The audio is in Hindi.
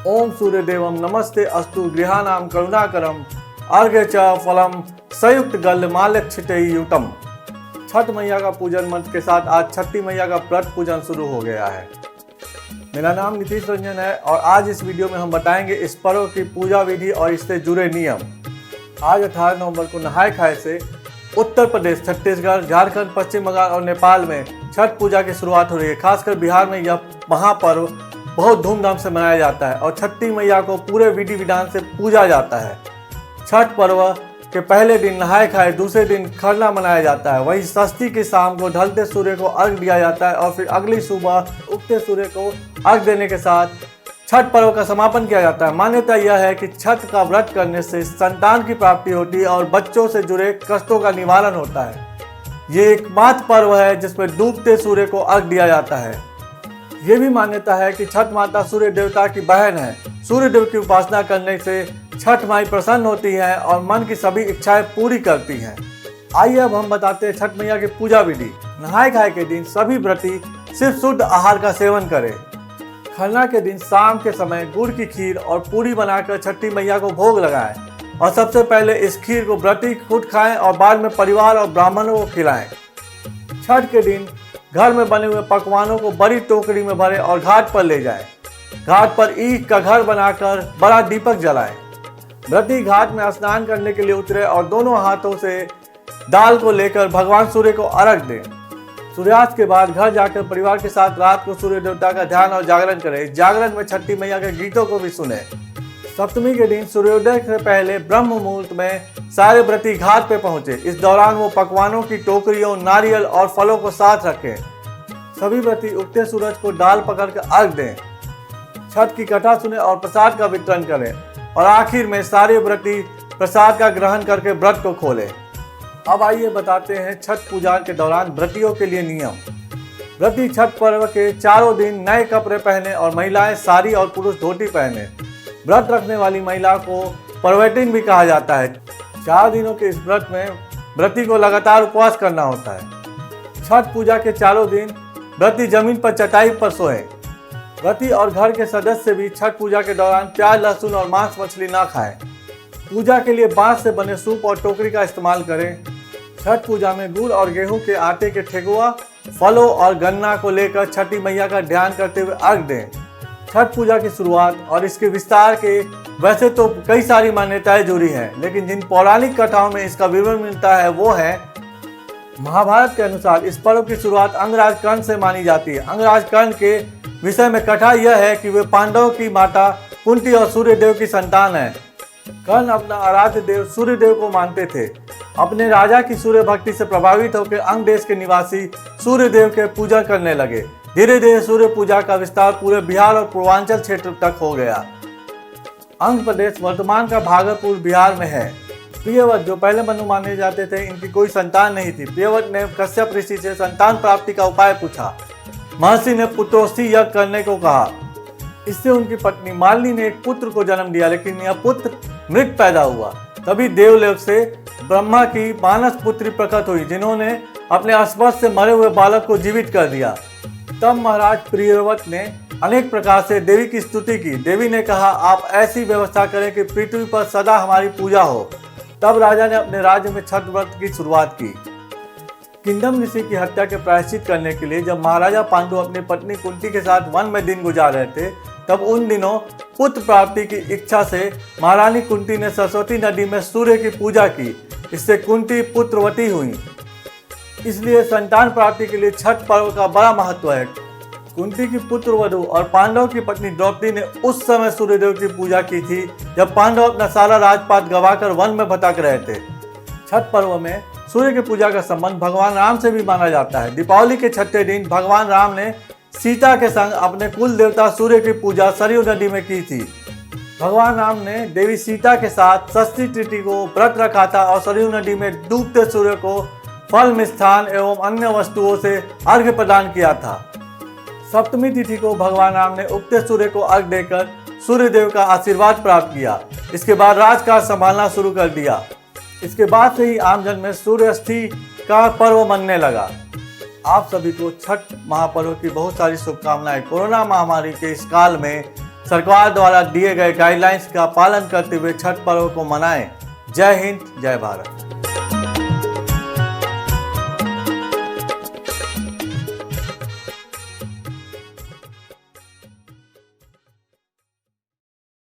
ओम सूर्यदेवम नमस्ते अस्तु गृहाणाम करुणाकरम अर्घ्य च फलम संयुक्त गल मालक्षितयुतम। छठ मैया का पूजन मंत्र के साथ आज छठी मैया का व्रत पूजन शुरू हो गया है। मेरा नाम नीतीश रंजन है और आज इस वीडियो में हम बताएंगे इस पर्व की पूजा विधि और इससे जुड़े नियम। आज 18 नवंबर को नहाय खाए से उत्तर प्रदेश, छत्तीसगढ़, झारखंड, पश्चिम बंगाल और नेपाल में छठ पूजा की शुरुआत हो रही है। खासकर बिहार में यह महापर्व बहुत धूमधाम से मनाया जाता है और छठी मैया को पूरे विधि विधान से पूजा जाता है। छठ पर्व के पहले दिन नहाय खाए, दूसरे दिन खरना मनाया जाता है। वहीं षष्ठी की शाम को ढलते सूर्य को अर्घ दिया जाता है और फिर अगली सुबह उगते सूर्य को अर्घ देने के साथ छठ पर्व का समापन किया जाता है। मान्यता यह है कि छठ का व्रत करने से संतान की प्राप्ति होती है और बच्चों से जुड़े कष्टों का निवारण होता है। ये एकमात्र पर्व है जिसमें डूबते सूर्य को अर्घ दिया जाता है। ये भी मान्यता है कि छठ माता सूर्य देवता की बहन है। सूर्य देव की उपासना करने से छठ माई प्रसन्न होती है और मन की सभी इच्छाएं पूरी करती हैं। आइए अब हम बताते हैं छठ मैया की पूजा विधि। नहाय खाए के दिन सभी व्रती सिर्फ शुद्ध आहार का सेवन करें। खरना के दिन शाम के समय गुड़ की खीर और पूरी बनाकर छठी मैया को भोग लगाएं और सबसे पहले इस खीर को व्रती खुद खाएं और बाद में परिवार और ब्राह्मणों को खिलाएं। छठ के दिन घर में बने हुए पकवानों को बड़ी टोकरी में भरें और घाट पर ले जाएं। घाट पर ईख का घर बनाकर बड़ा दीपक जलाएं। व्रती घाट में स्नान करने के लिए उतरे और दोनों हाथों से दाल को लेकर भगवान सूर्य को अर्घ दें। सूर्यास्त के बाद घर जाकर परिवार के साथ रात को सूर्य देवता का ध्यान और जागरण करें। जागरण में छठी मैया के गीतों को भी सुने। सप्तमी के दिन सूर्योदय से पहले ब्रह्म मुहूर्त में सारे व्रती घाट पे पहुंचे। इस दौरान वो पकवानों की टोकरियों, नारियल और फलों को साथ रखें। सभी व्रती उगते सूरज को डाल पकड़कर अर्घ दें। छठ की कथा सुने और प्रसाद का वितरण करें और आखिर में सारे व्रती प्रसाद का ग्रहण करके व्रत को खोलें। अब आइए बताते हैं छठ पूजा के दौरान व्रतियों के लिए नियम। व्रती छठ पर्व के चारों दिन नए कपड़े पहने और महिलाएं साड़ी और पुरुष धोती पहने। व्रत रखने वाली महिला को पर्वैटिन भी कहा जाता है। 4 दिनों के इस व्रत में व्रती को लगातार उपवास करना होता है। छठ पूजा के चारों दिन व्रती जमीन पर चटाई पर सोए। व्रती और घर के सदस्य भी छठ पूजा के दौरान प्याज, लहसुन और मांस मछली ना खाएं। पूजा के लिए बांस से बने सूप और टोकरी का इस्तेमाल करें। छठ पूजा में गुड़ और गेहूं के आटे के ठेकुआ, फलों और गन्ना को लेकर छठी मैया का ध्यान करते हुए अर्घ दें। छठ पूजा की शुरुआत और इसके विस्तार के वैसे तो कई सारी मान्यताएं जुड़ी हैं, लेकिन जिन पौराणिक कथाओं में इसका विवरण मिलता है वो है महाभारत के अनुसार इस पर्व की शुरुआत अंगराज कर्ण से मानी जाती है। अंगराज कर्ण के विषय में कथा यह है कि वे पांडवों की माता कुंती और सूर्य देव की संतान है। कर्ण अपना आराध्य देव सूर्य देव को मानते थे। अपने राजा की सूर्य भक्ति से प्रभावित होकर अंग देश के निवासी सूर्य देव के पूजा करने लगे। धीरे धीरे सूर्य पूजा का विस्तार पूरे बिहार और पूर्वांचल क्षेत्र तक हो गया। अंग प्रदेश वर्तमान का भागलपुर बिहार में है। प्रियव्रत जो पहले मनु माने जाते थे, इनकी कोई संतान नहीं थी। प्रियव्रत ने कश्यप ऋषि से संतान प्राप्ति का उपाय पूछा। महर्षि ने पुत्रोष्ठी यज्ञ करने को कहा। इससे उनकी पत्नी मालिनी ने एक पुत्र को जन्म दिया, लेकिन यह पुत्र मृत पैदा हुआ। तभी देवलोक से ब्रह्मा की मानस पुत्री प्रकट हुई, जिन्होंने अपने स्पर्श से मरे हुए बालक को जीवित कर दिया। तब महाराज प्रियव्रत ने अनेक प्रकार से देवी की स्तुति की। देवी ने कहा, आप ऐसी व्यवस्था करें कि पृथ्वी पर सदा हमारी पूजा हो। तब राजा ने अपने राज्य में छठ व्रत की शुरुआत की। किंदम ऋषि की हत्या के प्रायश्चित करने के लिए जब महाराजा पांडु अपनी पत्नी कुंती के साथ वन में दिन गुजार रहे थे, तब उन दिनों पुत्र प्राप्ति की इच्छा से महारानी कुंती ने सरस्वती नदी में सूर्य की पूजा की। इससे कुंती पुत्रवती हुई। इसलिए संतान प्राप्ति के लिए छठ पर्व का बड़ा महत्व है। कुंती की पुत्र वधु और पांडव की पत्नी द्रौपदी ने उस समय सूर्यदेव की पूजा की थी जब पांडव अपना सारा राजपाट गवाकर वन में भटक रहे थे। छठ पर्व में सूर्य की पूजा का संबंध भगवान राम से भी माना जाता है। दीपावली के छठे दिन भगवान राम ने सीता के संग अपने कुल देवता सूर्य की पूजा सरयू नदी में की थी। भगवान राम ने देवी सीता के साथ षष्ठी तिथि को व्रत रखा था और सरयू नदी में डूबते सूर्य को फल, मिष्ठान एवं अन्य वस्तुओं से अर्घ्य प्रदान किया था। सप्तमी तिथि को भगवान राम ने उगते सूर्य को अर्घ्य देकर सूर्य देव का आशीर्वाद प्राप्त किया। इसके बाद राजकाज संभालना शुरू कर दिया। इसके बाद से ही आमजन में सूर्याष्ठी का पर्व मनने लगा। आप सभी को छठ महापर्व की बहुत सारी शुभकामनाएं। कोरोना महामारी के इस काल में सरकार द्वारा दिए गए गाइडलाइंस का पालन करते हुए छठ पर्व को मनाएं। जय हिंद, जय भारत।